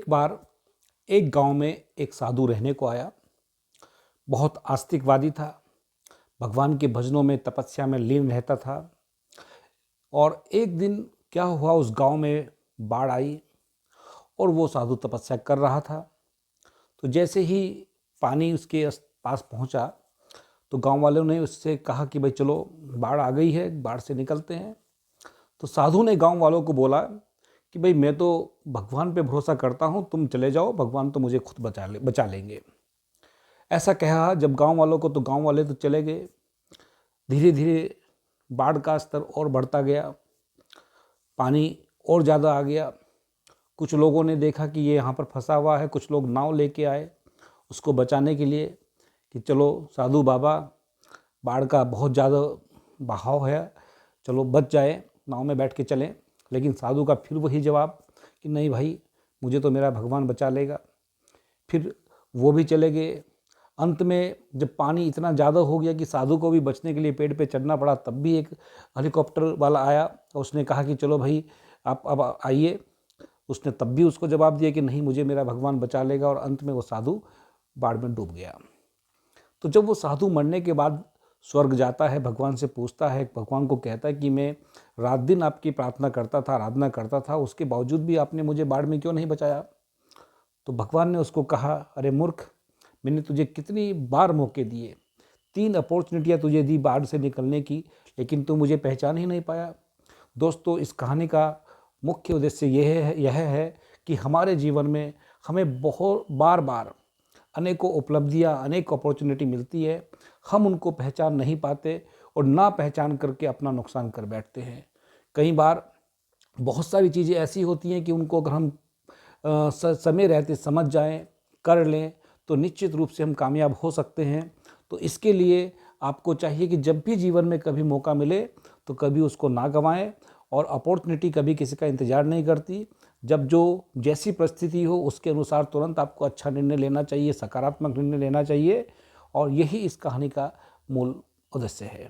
बार एक गांव में एक साधु रहने को आया। बहुत आस्तिकवादी था, भगवान के भजनों में तपस्या में लीन रहता था। और एक दिन क्या हुआ, उस गांव में बाढ़ आई और वो साधु तपस्या कर रहा था। तो जैसे ही पानी उसके पास पहुंचा तो गांव वालों ने उससे कहा कि भाई चलो बाढ़ आ गई है, बाढ़ से निकलते हैं। तो साधु ने गांव वालों को बोला कि भाई मैं तो भगवान पे भरोसा करता हूँ, तुम चले जाओ, भगवान तो मुझे खुद बचा लेंगे। ऐसा कहा जब गांव वालों को, तो गांव वाले तो चले गए। धीरे धीरे बाढ़ का स्तर और बढ़ता गया, पानी और ज़्यादा आ गया। कुछ लोगों ने देखा कि ये यहाँ पर फंसा हुआ है, कुछ लोग नाव लेके आए उसको बचाने के लिए कि चलो साधु बाबा, बाढ़ का बहुत ज़्यादा बहाव है, चलो बच जाए, नाव में बैठ के चलें। लेकिन साधु का फिर वही जवाब कि नहीं भाई, मुझे तो मेरा भगवान बचा लेगा। फिर वो भी चले गए। अंत में जब पानी इतना ज़्यादा हो गया कि साधु को भी बचने के लिए पेड़ पे चढ़ना पड़ा, तब भी एक हेलीकॉप्टर वाला आया और उसने कहा कि चलो भाई आप अब आइए। उसने तब भी उसको जवाब दिया कि नहीं, मुझे मेरा भगवान बचा लेगा। और अंत में वो साधु बाढ़ में डूब गया। तो जब वो साधु मरने के बाद स्वर्ग जाता है, भगवान से पूछता है, भगवान को कहता है कि मैं रात दिन आपकी प्रार्थना करता था, आराधना करता था, उसके बावजूद भी आपने मुझे बाढ़ में क्यों नहीं बचाया। तो भगवान ने उसको कहा, अरे मूर्ख, मैंने तुझे कितनी बार मौके दिए, 3 अपॉर्चुनिटियाँ तुझे दी बाढ़ से निकलने की, लेकिन तू मुझे पहचान ही नहीं पाया। दोस्तों, इस कहानी का मुख्य उद्देश्य यह है कि हमारे जीवन में हमें बहुत बार अनेकों उपलब्धियाँ, अनेक अपॉर्चुनिटी मिलती है, हम उनको पहचान नहीं पाते और ना पहचान करके अपना नुकसान कर बैठते हैं। कई बार बहुत सारी चीज़ें ऐसी होती हैं कि उनको अगर हम समय रहते समझ जाएं, कर लें, तो निश्चित रूप से हम कामयाब हो सकते हैं। तो इसके लिए आपको चाहिए कि जब भी जीवन में कभी मौका मिले तो कभी उसको ना गंवाएं। और अपॉर्चुनिटी कभी किसी का इंतज़ार नहीं करती। जब जो जैसी परिस्थिति हो उसके अनुसार तुरंत आपको अच्छा निर्णय लेना चाहिए, सकारात्मक निर्णय लेना चाहिए। और यही इस कहानी का मूल उद्देश्य है।